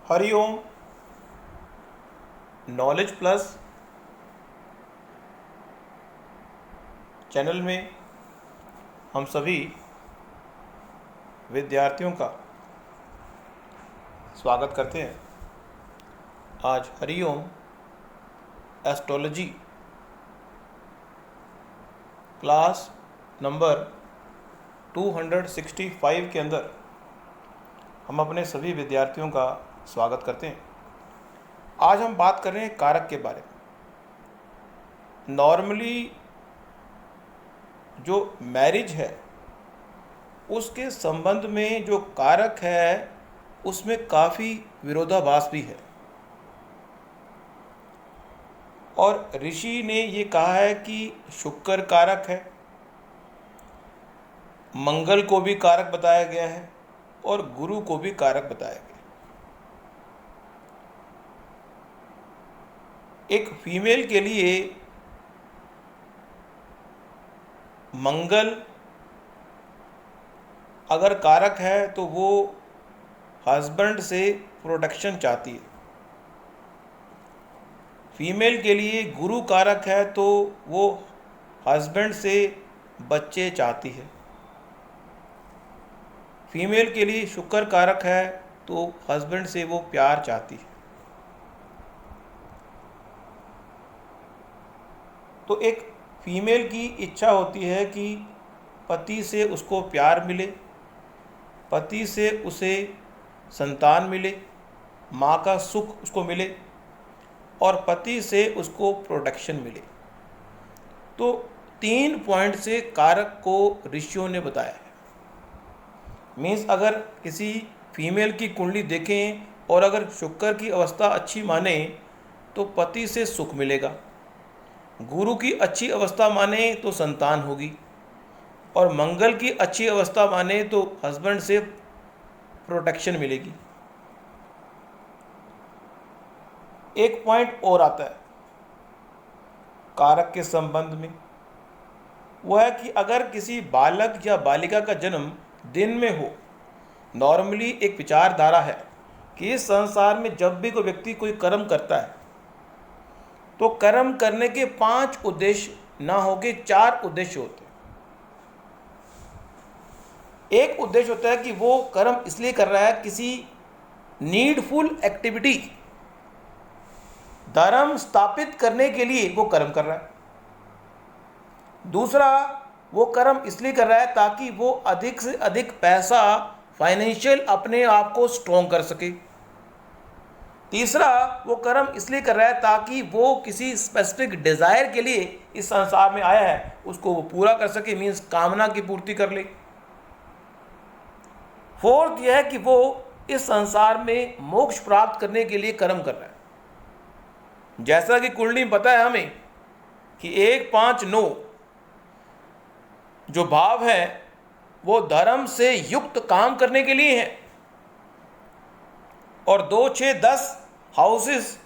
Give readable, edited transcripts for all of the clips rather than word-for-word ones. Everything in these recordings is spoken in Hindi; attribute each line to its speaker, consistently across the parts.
Speaker 1: हरिओम। नॉलेज प्लस चैनल में हम सभी विद्यार्थियों का स्वागत करते हैं। आज हरिओम एस्ट्रोलॉजी क्लास नंबर 265 के अंदर हम अपने सभी विद्यार्थियों का स्वागत करते हैं। आज हम बात कर रहे हैं कारक के बारे में। नॉर्मली जो मैरिज है उसके संबंध में जो कारक है उसमें काफ़ी विरोधाभास भी है, और ऋषि ने ये कहा है कि शुक्र कारक है, मंगल को भी कारक बताया गया है और गुरु को भी कारक बताया गया है। एक फीमेल के लिए मंगल अगर कारक है तो वो हस्बैंड से प्रोटेक्शन चाहती है। फीमेल के लिए गुरु कारक है तो वो हस्बैंड से बच्चे चाहती है। फीमेल के लिए शुक्र कारक है तो हस्बैंड से वो प्यार चाहती है। तो एक फीमेल की इच्छा होती है कि पति से उसको प्यार मिले, पति से उसे संतान मिले, माँ का सुख उसको मिले और पति से उसको प्रोटेक्शन मिले। तो 3 पॉइंट से कारक को ऋषियों ने बताया है। मीन्स अगर किसी फीमेल की कुंडली देखें और अगर शुक्र की अवस्था अच्छी माने तो पति से सुख मिलेगा, गुरु की अच्छी अवस्था माने तो संतान होगी और मंगल की अच्छी अवस्था माने तो हस्बैंड से प्रोटेक्शन मिलेगी। एक पॉइंट और आता है कारक के संबंध में, वह है कि अगर किसी बालक या बालिका का जन्म दिन में हो। नॉर्मली एक विचारधारा है कि इस संसार में जब भी कोई व्यक्ति कोई कर्म करता है तो कर्म करने के 5 उद्देश्य ना होके 4 उद्देश्य होते हैं। एक उद्देश्य होता है कि वो कर्म इसलिए कर रहा है किसी नीडफुल एक्टिविटी, धर्म स्थापित करने के लिए वो कर्म कर रहा है। दूसरा, वो कर्म इसलिए कर रहा है ताकि वो अधिक से अधिक पैसा फाइनेंशियल अपने आप को स्ट्रॉन्ग कर सके। तीसरा, वो कर्म इसलिए कर रहा है ताकि वो किसी स्पेसिफिक डिज़ायर के लिए इस संसार में आया है उसको वो पूरा कर सके, मीन्स कामना की पूर्ति कर ले। फोर्थ यह है कि वो इस संसार में मोक्ष प्राप्त करने के लिए कर्म कर रहा है। जैसा कि कुंडली में पता है हमें कि 1, 5, 9 जो भाव है वो धर्म से युक्त काम करने के लिए है और 2, 6, 10 हाउसेस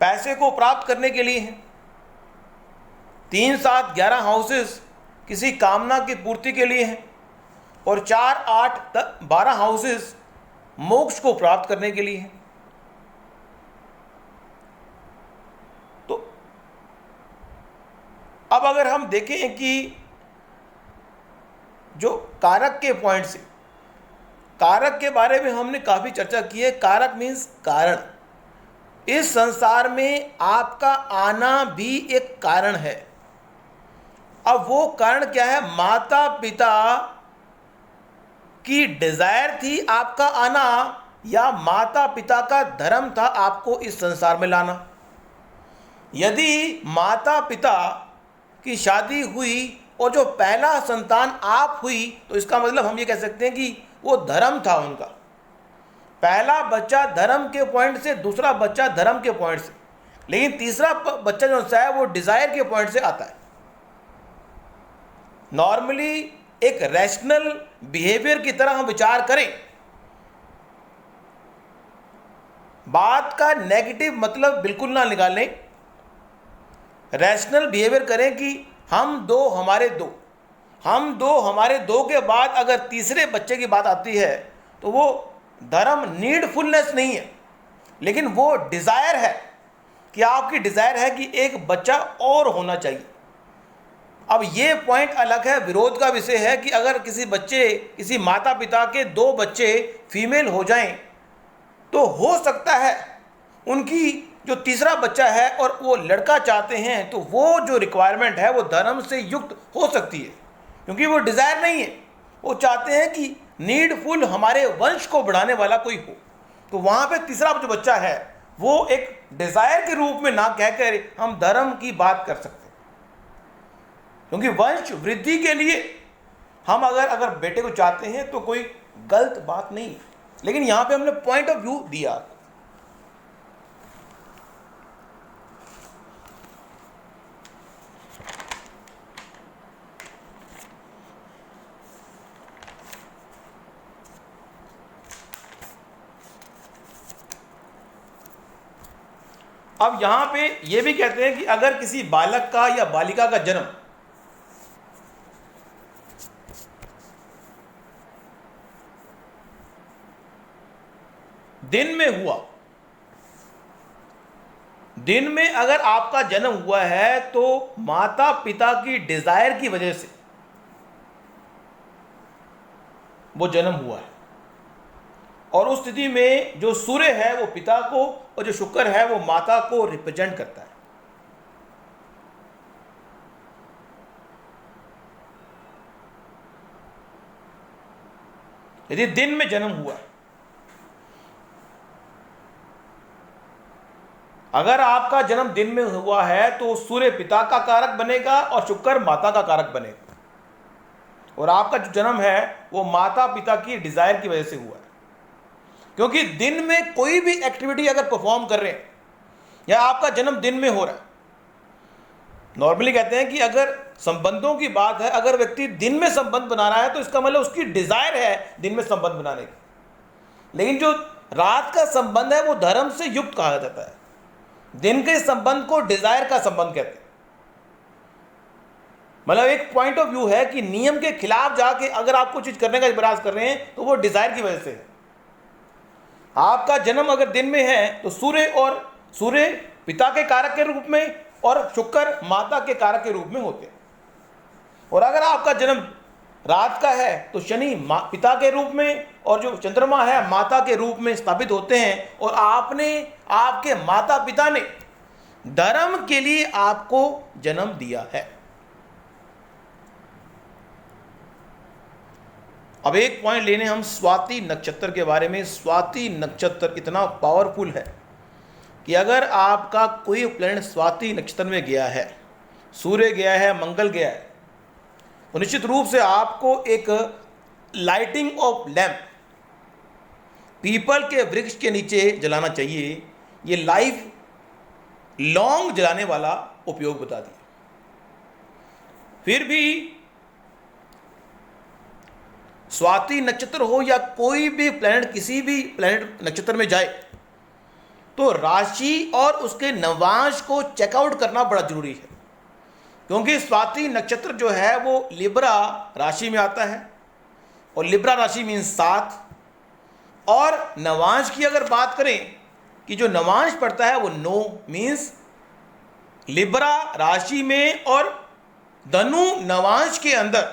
Speaker 1: पैसे को प्राप्त करने के लिए हैं। 3, 7, 11 हाउसेस किसी कामना की पूर्ति के लिए हैं और 4, 8, 12 हाउसेस मोक्ष को प्राप्त करने के लिए हैं। तो अब अगर हम देखें कि जो कारक के पॉइंट से, कारक के बारे में हमने काफ़ी चर्चा की है। कारक मीन्स कारण। इस संसार में आपका आना भी एक कारण है। अब वो कारण क्या है? माता पिता की डिजायर थी आपका आना या माता पिता का धर्म था आपको इस संसार में लाना। यदि माता पिता की शादी हुई और जो पहला संतान आप हुई तो इसका मतलब हम ये कह सकते हैं कि वो धर्म था उनका। पहला बच्चा धर्म के पॉइंट से, दूसरा बच्चा धर्म के पॉइंट से, लेकिन तीसरा बच्चा जो सा है वो डिजायर के पॉइंट से आता है। नॉर्मली एक रैशनल बिहेवियर की तरह हम विचार करें, बात का नेगेटिव मतलब बिल्कुल ना निकालें, रैशनल बिहेवियर करें कि हम दो हमारे दो, हम दो हमारे दो के बाद अगर तीसरे बच्चे की बात आती है तो वो धर्म नीडफुलनेस नहीं है, लेकिन वो डिज़ायर है कि आपकी डिज़ायर है कि एक बच्चा और होना चाहिए। अब ये पॉइंट अलग है, विरोध का विषय है कि अगर किसी माता पिता के 2 बच्चे फीमेल हो जाएं तो हो सकता है उनकी जो तीसरा बच्चा है और वो लड़का चाहते हैं, तो वो जो रिक्वायरमेंट है वो धर्म से युक्त हो सकती है, क्योंकि वो डिज़ायर नहीं है। वो चाहते हैं कि नीडफुल हमारे वंश को बढ़ाने वाला कोई हो, तो वहाँ पे तीसरा जो बच्चा है वो एक डिज़ायर के रूप में ना कहकर हम धर्म की बात कर सकते हैं, क्योंकि वंश वृद्धि के लिए हम अगर बेटे को चाहते हैं तो कोई गलत बात नहीं है, लेकिन यहाँ पे हमने पॉइंट ऑफ व्यू दिया। अब यहां पे ये भी कहते हैं कि अगर किसी बालक का या बालिका का जन्म दिन में हुआ, दिन में अगर आपका जन्म हुआ है तो माता पिता की डिजायर की वजह से वो जन्म हुआ है, और उस स्थिति में जो सूर्य है वो पिता को और जो शुक्र है वो माता को रिप्रेजेंट करता है। यदि दिन में जन्म हुआ, अगर आपका जन्म दिन में हुआ है तो सूर्य पिता का कारक बनेगा और शुक्र माता का कारक बनेगा, और आपका जो जन्म है वो माता पिता की डिजायर की वजह से हुआ है, क्योंकि दिन में कोई भी एक्टिविटी अगर परफॉर्म कर रहे हैं या आपका जन्म दिन में हो रहा है, नॉर्मली कहते हैं कि अगर संबंधों की बात है, अगर व्यक्ति दिन में संबंध बना रहा है तो इसका मतलब उसकी डिजायर है दिन में संबंध बनाने की, लेकिन जो रात का संबंध है वो धर्म से युक्त कहा जाता है। दिन के संबंध को डिजायर का संबंध कहते हैं। मतलब एक पॉइंट ऑफ व्यू है कि नियम के खिलाफ जाके अगर आप कुछ चीज करने का प्रयास कर रहे हैं तो वो डिजायर की वजह से है। आपका जन्म अगर दिन में है तो सूर्य पिता के कारक के रूप में और शुक्र माता के कारक के रूप में होते हैं, और अगर आपका जन्म रात का है तो शनि पिता के रूप में और जो चंद्रमा है माता के रूप में स्थापित होते हैं, और आपके माता पिता ने धर्म के लिए आपको जन्म दिया है। अब एक पॉइंट लेने हम स्वाति नक्षत्र के बारे में। स्वाति नक्षत्र इतना पावरफुल है कि अगर आपका कोई प्लैनेट स्वाति नक्षत्र में गया है, सूर्य गया है, मंगल गया है, तो निश्चित रूप से आपको एक लाइटिंग ऑफ लैंप पीपल के वृक्ष के नीचे जलाना चाहिए। ये लाइफ लॉन्ग जलाने वाला उपयोग बता दिया। फिर भी स्वाति नक्षत्र हो या कोई भी प्लैनेट किसी भी प्लैनेट नक्षत्र में जाए तो राशि और उसके नवांश को चेकआउट करना बड़ा जरूरी है, क्योंकि स्वाति नक्षत्र जो है वो लिब्रा राशि में आता है, और लिब्रा राशि मीन्स 7, और नवांश की अगर बात करें कि जो नवांश पड़ता है वो 9 मीन्स लिब्रा राशि में और धनु नवांश के अंदर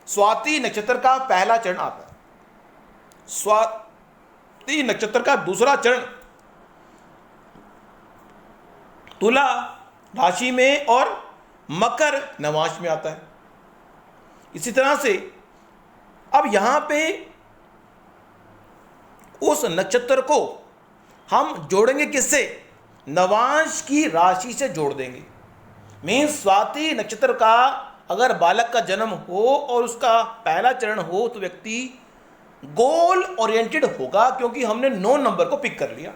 Speaker 1: स्वाति नक्षत्र का पहला चरण आता है। स्वाति नक्षत्र का दूसरा चरण तुला राशि में और मकर नवांश में आता है। इसी तरह से अब यहां पे उस नक्षत्र को हम जोड़ेंगे किससे? नवांश की राशि से जोड़ देंगे। मीन्स स्वाति नक्षत्र का अगर बालक का जन्म हो और उसका पहला चरण हो तो व्यक्ति गोल ओरिएंटेड होगा, क्योंकि हमने 9 नंबर को पिक कर लिया।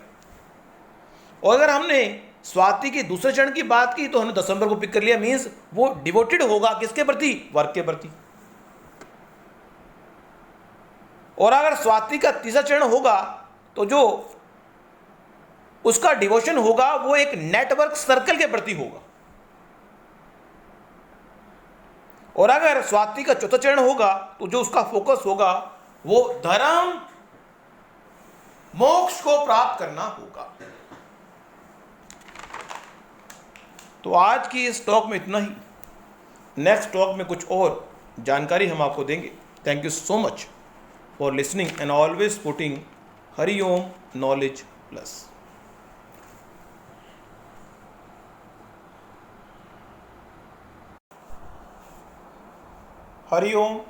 Speaker 1: और अगर हमने स्वाति के दूसरे चरण की बात की तो हमने 10 नंबर को पिक कर लिया। मीन्स वो डिवोटेड होगा किसके प्रति? वर्क के प्रति। और अगर स्वाति का तीसरा चरण होगा तो जो उसका डिवोशन होगा वो एक नेटवर्क सर्कल के प्रति होगा। और अगर स्वाति का चौथा चरण होगा तो जो उसका फोकस होगा वो धर्म मोक्ष को प्राप्त करना होगा। तो आज की इस टॉक में इतना ही। नेक्स्ट टॉक में कुछ और जानकारी हम आपको देंगे। Thank you so much for listening and always putting Hariom knowledge plus. Hariom.